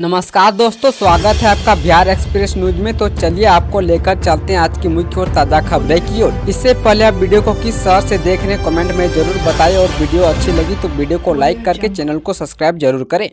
नमस्कार दोस्तों, स्वागत है आपका बिहार एक्सप्रेस न्यूज में। तो चलिए आपको लेकर चलते हैं आज की मुख्य और ताज़ा खबरें की ओर। इससे पहले आप वीडियो को किस शहर से देख रहे हैं कमेंट में जरूर बताएं और वीडियो अच्छी लगी तो वीडियो को लाइक करके चैनल को सब्सक्राइब जरूर करें।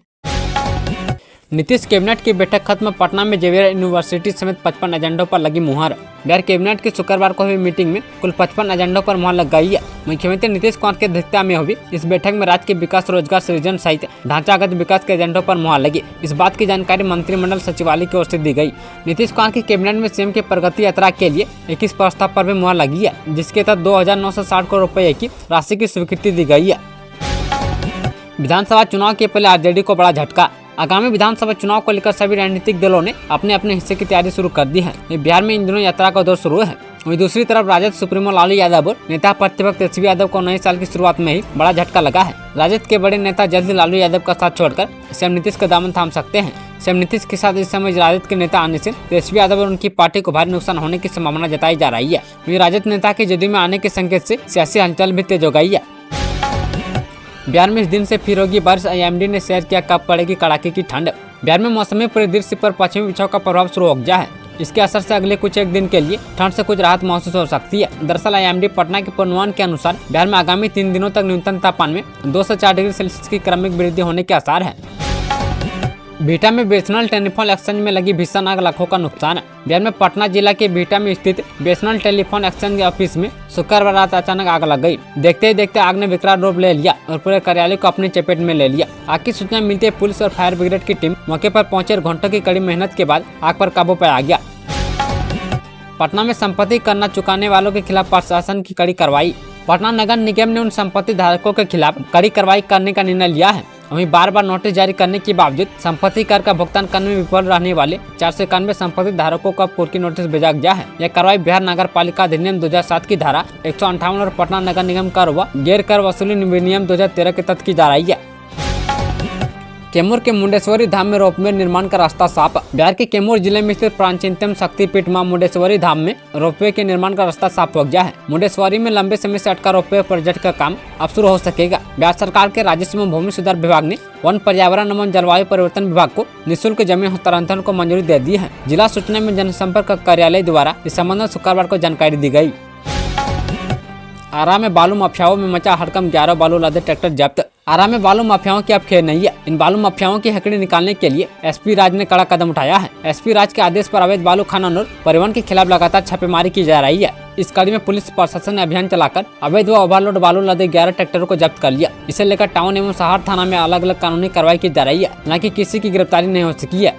नीतीश कैबिनेट की बैठक खत्म। पटना में जेवियर यूनिवर्सिटी समेत 55 एजेंडों पर लगी मुहर। बिहार कैबिनेट की शुक्रवार को हुई मीटिंग में कुल 55 एजेंडों पर मुहर लग गई है। मुख्यमंत्री नीतीश कुमार की अध्यक्षता में हुई इस बैठक में राज्य के विकास, रोजगार सृजन सहित ढांचागत विकास के एजेंडों पर मुहर लगी। इस बात की जानकारी मंत्रिमंडल सचिवालय की ओर से दी गई। नीतीश कुमार की कैबिनेट में सीएम की प्रगति यात्रा के लिए 21 प्रस्ताव पर भी मुहर लगी है, जिसके तहत 2960 करोड़ रुपए की राशि की स्वीकृति दी गई है। विधानसभा चुनाव के पहले आरजेडी को बड़ा झटका। आगामी विधानसभा चुनाव को लेकर सभी राजनीतिक दलों ने अपने अपने हिस्से की तैयारी शुरू कर दी है। बिहार में इन दिनों यात्रा का दौर शुरू है। वहीं दूसरी तरफ राजद सुप्रीमो लालू यादव और नेता प्रतिपक्ष तेजस्वी यादव को नए साल की शुरुआत में ही बड़ा झटका लगा है। राजद के बड़े नेता जल्द लालू यादव का साथ छोड़कर सीएम नीतीश का दामन थाम सकते हैं। सीएम नीतीश के साथ इस समय राजद के नेता आने से तेजस्वी यादव और उनकी पार्टी को भारी नुकसान होने की संभावना जताई जा रही है। वहीं राजद नेता के जदयू में आने के संकेत से सियासी हलचल भी तेज हो गई है। बिहार में इस दिन से फिर होगी बारिश। आईएमडी ने शेयर किया कब पड़ेगी कड़ाके की ठंड। बिहार में मौसमी परिदृश्य पर पश्चिमी विक्षोभ का प्रभाव शुरू हो गया है। इसके असर से अगले कुछ एक दिन के लिए ठंड से कुछ राहत महसूस हो सकती है। दरअसल आईएमडी पटना के पूर्वानुमान के अनुसार बिहार में आगामी 3 दिनों तक न्यूनतम तापमान में 2 से 4 डिग्री सेल्सियस की क्रमिक वृद्धि होने के आसार है। बिहटा में बीएसएनएल टेलीफोन एक्सचेंज में लगी भीषण आग, लाखों का नुकसान। बिहार में पटना जिला के बिहटा में स्थित बीएसएनएल टेलीफोन एक्सचेंज ऑफिस में शुक्रवार रात अचानक आग लग गई। देखते ही देखते आग ने विकराल रूप ले लिया और पूरे कार्यालय को अपनी चपेट में ले लिया। आग की सूचना मिलते ही पुलिस और फायर ब्रिगेड की टीम मौके पर पहुंचे और घंटों की कड़ी मेहनत के बाद आग पर काबू पाया गया। पटना में संपत्ति कर न चुकाने वालों के खिलाफ प्रशासन की कड़ी कार्रवाई। पटना नगर निगम ने उन संपत्ति धारकों के खिलाफ कड़ी कार्रवाई करने का निर्णय लिया है। वहीं बार बार नोटिस जारी करने के बावजूद संपत्ति कर का भुगतान करने में विफल रहने वाले 491 संपत्ति धारकों को कोर्ट की नोटिस भेजा गया है। यह कार्रवाई बिहार नगर पालिका अधिनियम 2007 की धारा 158 और पटना नगर निगम कर व गैर कर वसूली विनियम 2013 के तहत की जा रही है। कैमूर के मुंडेश्वरी धाम में रोपवे निर्माण का रास्ता साफ। बिहार के कैमूर जिले में स्थित प्राचीनतम शक्तिपीठ मां मुंडेश्वरी धाम में रोपवे के निर्माण का रास्ता साफ हो गया है। मुंडेश्वरी में लंबे समय से अटका रोपवे प्रोजेक्ट का काम अब शुरू हो सकेगा। बिहार सरकार के राजस्व एवं भूमि सुधार विभाग ने वन, पर्यावरण एवं जलवायु परिवर्तन विभाग को निःशुल्क जमीन हस्तांतरण को मंजूरी दे दी है। जिला सूचना एवं जनसंपर्क कार्यालय द्वारा इस संबंध में शुक्रवार को जानकारी दी गई। आरा में बालू माफियाओं में मचा हड़कंप, 11 बालू लादे ट्रैक्टर जब्त। आरा में बालू माफियाओं की अब खेर नहीं है। इन बालू माफियाओं की हकड़ी निकालने के लिए एसपी राज ने कड़ा कदम उठाया है। एसपी राज के आदेश पर अवैध बालू खनन और परिवहन के खिलाफ लगातार छापेमारी की जा रही है। इस कड़ी में पुलिस प्रशासन ने अभियान चलाकर अवैध व ओवरलोड बालू लदे 11 ट्रैक्टरों को जब्त कर लिया। इसे लेकर टाउन एवं शहर थाना में अलग अलग कानूनी कार्रवाई की जा रही है, हालांकि किसी की गिरफ्तारी नहीं हो सकी है।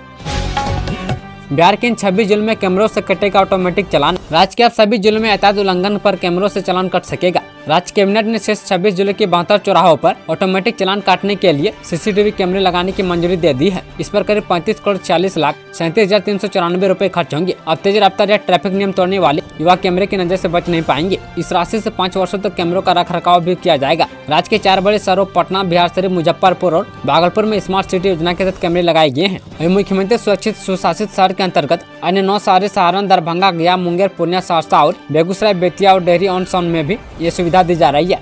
बिहार के इन 26 जिलों में कैमरों से कटेगा ऑटोमेटिक चालान। राज्य के अब सभी जिलों में एहतियात उल्लंघन पर कैमरों से चालान कट सकेगा। राज्य कैबिनेट ने शेष 26 जिलों के 72 चौराहों पर ऑटोमेटिक चालान काटने के लिए सीसीटीवी कैमरे लगाने की मंजूरी दे दी है। इस पर करीब 35 करोड़ 40 लाख 37,394 रुपए खर्च होंगे। अब तेज रफ्तार या ट्रैफिक नियम तोड़ने वाले युवा कैमरे की नजर से बच नहीं पाएंगे। इस राशि से 5 वर्षों तक कैमरों का रख रखाव भी किया जाएगा। राज्य के 4 बड़े शहरों पटना, बिहारशरीफ, मुजफ्फरपुर और भागलपुर में स्मार्ट सिटी योजना के तहत कैमरे लगाए गए हैं। वहीं मुख्यमंत्री सुरक्षित सुशासित शहर के अंतर्गत अन्य 9 शहर सहारन, दरभंगा, गया, मुंगेर, पूर्णिया, सहरसा और बेगूसराय, बेतिया और डेहरी ऑन सोन में भी ये सुविधा दी जा रही है।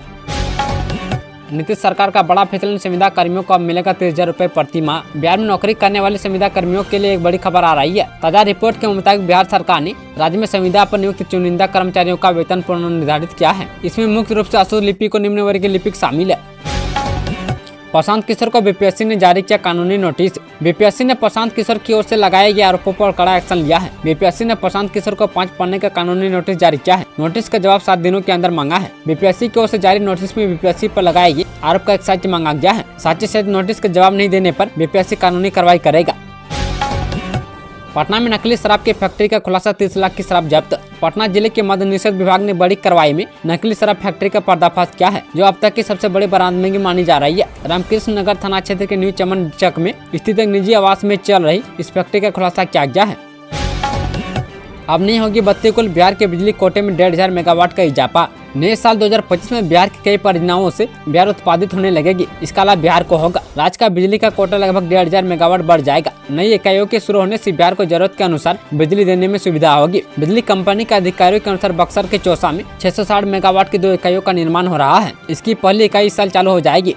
नीतीश सरकार का बड़ा फैसला, संविदा कर्मियों को अब मिलेगा 30,000 रुपए प्रति माह। बिहार में नौकरी करने वाले संविदा कर्मियों के लिए एक बड़ी खबर आ रही है। ताजा रिपोर्ट के मुताबिक बिहार सरकार ने राज्य में संविदा पर नियुक्त चुनिंदा कर्मचारियों का वेतन पुनर्निर्धारित किया है। इसमें मुख्य रूप से अशुद्ध लिपिक और निम्न वर्गीय लिपिक शामिल है। प्रशांत किशोर को बीपीएससी ने जारी किया कानूनी नोटिस। बीपीएससी ने प्रशांत किशोर की ओर से लगाए गए आरोपों पर कड़ा एक्शन लिया है। बीपीएससी ने प्रशांत किशोर को 5 पन्ने का कानूनी नोटिस जारी किया है। नोटिस का जवाब 7 दिनों के अंदर मांगा है। बीपीएससी की ओर से जारी नोटिस में बीपीएससी पर लगाए गए आरोप का एक साक्ष्य मांगा गया है। साक्ष्य सहित नोटिस का जवाब नहीं देने पर बीपीएससी कानूनी कार्रवाई करेगा। पटना में नकली शराब की फैक्ट्री का खुलासा, 30 लाख की शराब जब्त। पटना जिले के मद्य निषेध विभाग ने बड़ी कार्रवाई में नकली शराब फैक्ट्री का पर्दाफाश किया है, जो अब तक की सबसे बड़ी बरामदगी मानी जा रही है। रामकृष्ण नगर थाना क्षेत्र के न्यू चमन चक में स्थित एक निजी आवास में चल रही इस फैक्ट्री का खुलासा किया गया है। अब नहीं होगी बत्ती गुल, बिहार के बिजली कोटे में 1,500 मेगावाट का इजाफा। नए साल 2025 में बिहार की कई परियोजनाओं से बिहार उत्पादित होने लगेगी। इसका लाभ बिहार को होगा। राज्य का बिजली का कोटा लगभग 1,500 मेगावाट बढ़ जाएगा। नई इकाइयों के शुरू होने से बिहार को जरूरत के अनुसार बिजली देने में सुविधा होगी। बिजली कंपनी के अधिकारियों के अनुसार बक्सर के चौसा में 660 मेगावाट की 2 इकाइयों का निर्माण हो रहा है। इसकी पहली इकाई इस साल चालू हो जाएगी।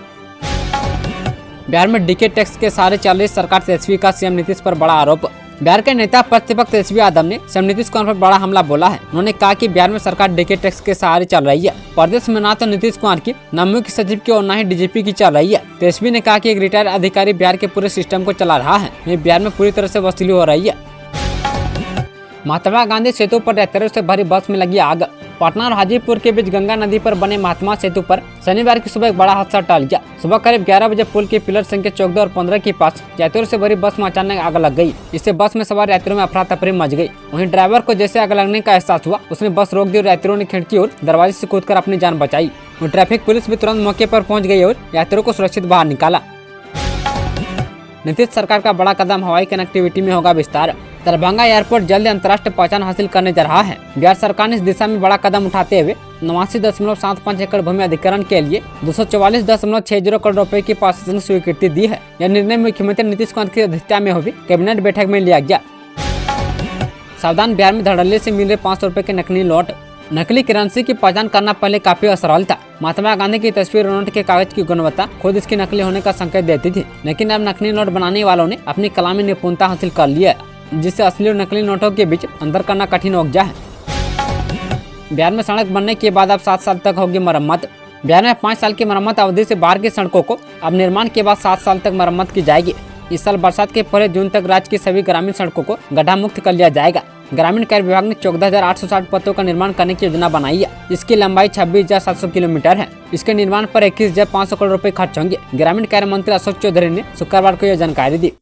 बिहार में डीके टैक्स के सहारे चल रही सरकार तेजस्वी का सीएम नीतीश पर बड़ा आरोप। बिहार के नेता प्रतिपक्ष तेजस्वी यादव ने सीएम नीतीश कुमार पर बड़ा हमला बोला है। उन्होंने कहा कि बिहार में सरकार डीके टैक्स के सहारे चल रही है। प्रदेश में न तो नीतीश कुमार की, न मुख्य सचिव की और न ही डीजीपी की चल रही है। तेजस्वी ने कहा कि एक रिटायर्ड अधिकारी बिहार के पूरे सिस्टम को चला रहा है। वहीं बिहार में पूरी तरह से वसूली हो रही है। महात्मा गांधी सेतु पर यात्रियों से भरी बस में लगी आग। पटना और हाजीपुर के बीच गंगा नदी पर बने महात्मा सेतु पर शनिवार की सुबह एक बड़ा हादसा टल गया। सुबह करीब 11 बजे पुल के पिलर संख्या 14 और 15 के पास यात्रियों से भरी बस में अचानक आग लग गई। इससे बस में सवार यात्रियों में अफरा तफरी मच गई। वहीं ड्राइवर को जैसे आग लगने का एहसास हुआ, उसने बस रोक दी और यात्रियों ने खिड़की और दरवाजे से कूदकर अपनी जान बचाई। वहीं ट्रैफिक पुलिस भी तुरंत मौके पर पहुंच गई और यात्रियों को सुरक्षित बाहर निकाला। नीतीश सरकार का बड़ा कदम, हवाई कनेक्टिविटी में होगा विस्तार। दरभंगा एयरपोर्ट जल्द अंतर्राष्ट्रीय पहचान हासिल करने जा रहा है। बिहार सरकार ने इस दिशा में बड़ा कदम उठाते हुए 89.75 एकड़ भूमि अधिग्रहण के लिए 244.60 करोड़ रुपए की प्रशासनिक स्वीकृति दी है। यह निर्णय मुख्यमंत्री नीतीश कुमार की अध्यक्षता में हुई कैबिनेट बैठक में लिया गया। सावधान, बिहार में धड़ल्ले से मिल रहे 500 रुपए के नकली नोट। नकली करेंसी की पहचान करना पहले काफी असरल था। महात्मा गांधी की तस्वीर और नोट के कागज की गुणवत्ता खुद इसकी नकली होने का संकेत देती थी, लेकिन अब नकली नोट बनाने वालों ने अपनी कला में निपुणता हासिल कर ली है, जिससे असली और नकली नोटों के बीच अंतर करना कठिन हो गया है। बिहार में सड़क बनने के बाद अब 7 साल तक होगी मरम्मत। बिहार में 5 साल की मरम्मत अवधि से बाहर की सड़कों को अब निर्माण के बाद 7 साल तक मरम्मत की जाएगी। इस साल बरसात के पहले जून तक राज्य की सभी ग्रामीण सड़कों को गड्ढा मुक्त कर लिया जाएगा। ग्रामीण कार्य विभाग ने 14,860 पथों का निर्माण करने की योजना बनाई है। इसकी लंबाई 26,700 किलोमीटर है। इसके निर्माण पर 21,500 करोड़ रुपए खर्च होंगे। ग्रामीण कार्य मंत्री अशोक चौधरी ने शुक्रवार को यह जानकारी दी।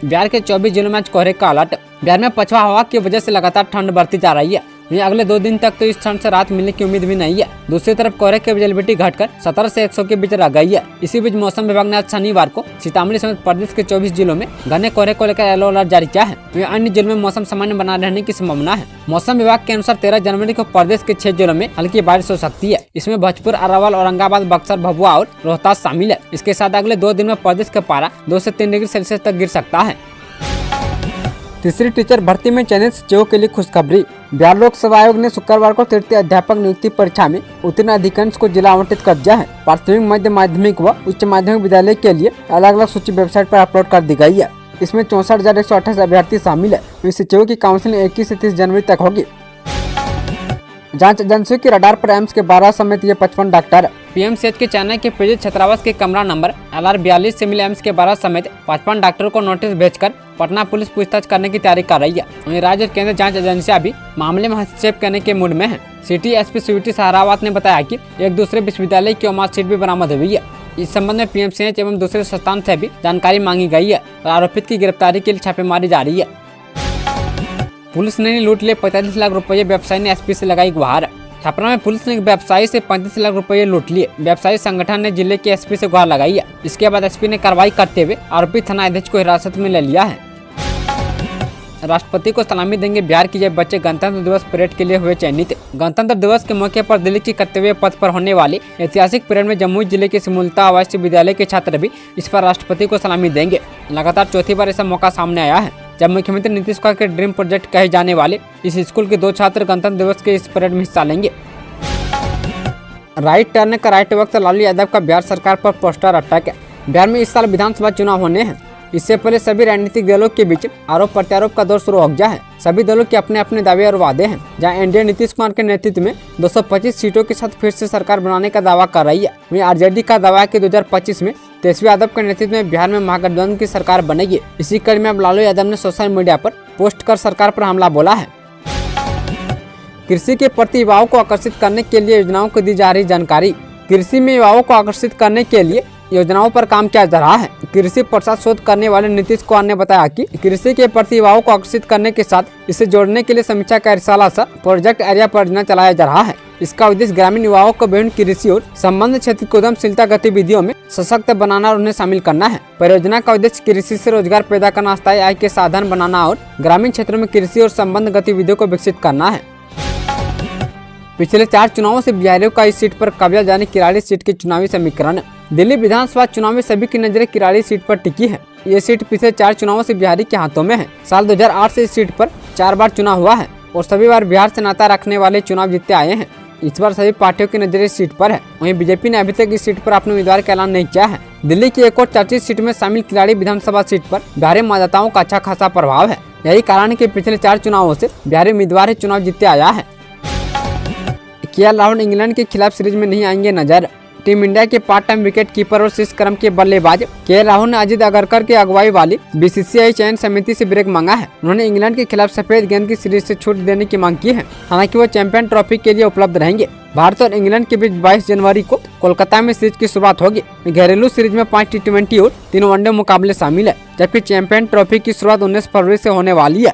बिहार के 24 जिलों में आज कोहरे का अलर्ट। बिहार में पछुआ हवा की वजह से लगातार ठंड बढ़ती जा रही है। वहीं अगले 2 दिन तक तो इस ठंड से राहत मिलने की उम्मीद भी नहीं है। दूसरी तरफ कोहरे की विजिबिलिटी घटकर 17 से 100 के बीच रह गई है। इसी बीच मौसम विभाग ने आज शनिवार को सीतामढ़ी समेत प्रदेश के 24 जिलों में घने कोहरे को लेकर येलो अलर्ट जारी किया है। वहीं अन्य जिलों में मौसम सामान्य बना रहने की संभावना है। मौसम विभाग के अनुसार 13 जनवरी को प्रदेश के 6 जिलों में हल्की बारिश हो सकती है। इसमें भोजपुर, अरवल, औरंगाबाद, बक्सर, भभुआ और रोहतास शामिल है। इसके साथ अगले 2 दिन में प्रदेश का पारा 2 से 3 डिग्री सेल्सियस तक गिर सकता है। तीसरी टीचर भर्ती में चयनित शिक्षकों के लिए खुशखबरी। बिहार लोक सेवा आयोग ने शुक्रवार को तृतीय अध्यापक नियुक्ति परीक्षा में उत्तीर्ण अधिकांश को जिला आवंटित कर दिया है। प्राथमिक, मध्य माध्यमिक व उच्च माध्यमिक विद्यालय के लिए अलग अलग सूची वेबसाइट पर अपलोड कर दी गई है। इसमें 64,128 अभ्यर्थी शामिल है। शिक्षकों की काउंसिलिंग 21 से 30 जनवरी तक होगी। जांच एजेंसियों की रडार पर एम्स के 12 समेत ये 55 डॉक्टर। पीएमसीएच के चेन्नई के पीजी छात्रावास के कमरा नंबर LR 42 से मिले एम्स के 12 समेत 55 डॉक्टरों को नोटिस भेजकर पटना पुलिस पूछताछ करने की तैयारी कर रही है। वहीं राज्य और केंद्रीय जांच एजेंसियां भी मामले में हस्तक्षेप करने के मूड में है। सिटी एसपी स्वीटी सहारावत ने बताया कि एक दूसरे विश्वविद्यालय की मार्कशीट भी बरामद हुई है। इस संबंध में पीएमसीएच एवं दूसरे संस्थान से भी जानकारी मांगी गई है और आरोपित की गिरफ्तारी के लिए छापेमारी जारी है। पुलिस ने लूट लिए 45 लाख रुपये, व्यवसायी ने एसपी से लगाई गुहार। छपरा में पुलिस ने व्यवसायी से 35 लाख रुपये लूट लिए। व्यवसायी संगठन ने जिले के एसपी से गुहार लगाई है। इसके बाद एसपी ने कार्रवाई करते हुए आरोपी थाना अध्यक्ष को हिरासत में ले लिया है। राष्ट्रपति को सलामी देंगे बिहार के ये बच्चे, गणतंत्र दिवस परेड के लिए हुए चयनित। गणतंत्र दिवस के मौके पर दिल्ली की कर्तव्य पथ पर होने वाली ऐतिहासिक परेड में जमुई जिले के सिमुलता आवासीय विद्यालय के छात्र भी इस पर राष्ट्रपति को सलामी देंगे। लगातार चौथी बार ऐसा मौका सामने आया है जब मुख्यमंत्री नीतीश कुमार के ड्रीम प्रोजेक्ट कहे जाने वाले इस स्कूल के 2 छात्र गणतंत्र दिवस के इस परेड में हिस्सा लेंगे। राइट टर्न का राइट वक्त, लालू यादव का बिहार सरकार पर पोस्टर अटैक। बिहार में इस साल विधानसभा चुनाव होने हैं। इससे पहले सभी राजनीतिक दलों के बीच आरोप प्रत्यारोप का दौर शुरू हो गया है। सभी दलों के अपने अपने दावे और वादे हैं। जहां एनडीए नीतीश कुमार के नेतृत्व में 225 सीटों के साथ फिर से सरकार बनाने का दावा कर रही है। वहीं आरजेडी का दावा है कि 2025 में तेजस्वी यादव के नेतृत्व में बिहार में महागठबंधन की सरकार बनेगी। इसी कड़ी में अब लालू यादव ने सोशल मीडिया पर पोस्ट कर सरकार पर हमला बोला है। कृषि के प्रति युवाओं को आकर्षित करने के लिए योजनाओं को दी जा रही जानकारी। कृषि में युवाओं को आकर्षित करने के लिए योजनाओं पर काम किया जा रहा है। कृषि प्रसार शोध करने वाले नीतीश कुमार ने बताया कि कृषि के प्रति युवाओं को आकर्षित करने के साथ इसे जोड़ने के लिए समीक्षा कार्यशाला सर प्रोजेक्ट एरिया परियोजना चलाया जा रहा है। इसका उद्देश्य ग्रामीण युवाओं को विभिन्न कृषि और संबंध क्षेत्र की उद्यमशीलता गतिविधियों में सशक्त बनाना और उन्हें शामिल करना है। परियोजना का उद्देश्य कृषि से रोजगार पैदा करना, स्थायी आय के साधन बनाना और ग्रामीण क्षेत्रों में कृषि और संबंध गतिविधियों को विकसित करना है। पिछले 4 चुनावों से बिहारियों का इस सीट पर कब्जा जाने किराड़ी सीट के चुनावी समीकरण। दिल्ली विधानसभा चुनाव में सभी की नजरें किराड़ी सीट पर टिकी है। ये सीट पिछले 4 चुनावों से बिहारी के हाथों में है। साल 2008 से इस सीट पर 4 बार चुनाव हुआ है और सभी बार बिहार से नाता रखने वाले चुनाव जीतते आए हैं। इस बार सभी पार्टियों की नजर इस सीट पर है। वहीं बीजेपी ने अभी तक इस सीट पर अपने उम्मीदवार का ऐलान नहीं किया है। दिल्ली की एक और चर्चित सीट में शामिल खिलाड़ी विधानसभा सीट पर बिहारी मतदाताओं का अच्छा खासा प्रभाव है। यही कारण है कि पिछले 4 चुनावों से बिहारी उम्मीदवार ही चुनाव जीतते आया है। केएल राहुल इंग्लैंड के खिलाफ सीरीज में नहीं आएंगे नजर। टीम इंडिया के पार्ट टाइम विकेट कीपर और शीर्ष क्रम के बल्लेबाज केएल राहुल ने अजीत अगरकर की अगुवाई वाली बीसीसीआई चयन समिति से ब्रेक मांगा है। उन्होंने इंग्लैंड के खिलाफ सफेद गेंद की सीरीज से छूट देने की मांग की है। हालांकि वो चैंपियन ट्रॉफी के लिए उपलब्ध रहेंगे। भारत और इंग्लैंड के बीच 22 जनवरी को कोलकाता में सीरीज की शुरुआत होगी। घरेलू सीरीज में 5 टी20 और 3 वनडे मुकाबले शामिल है, जबकि चैंपियन ट्रॉफी की शुरुआत 19 फरवरी से होने वाली है।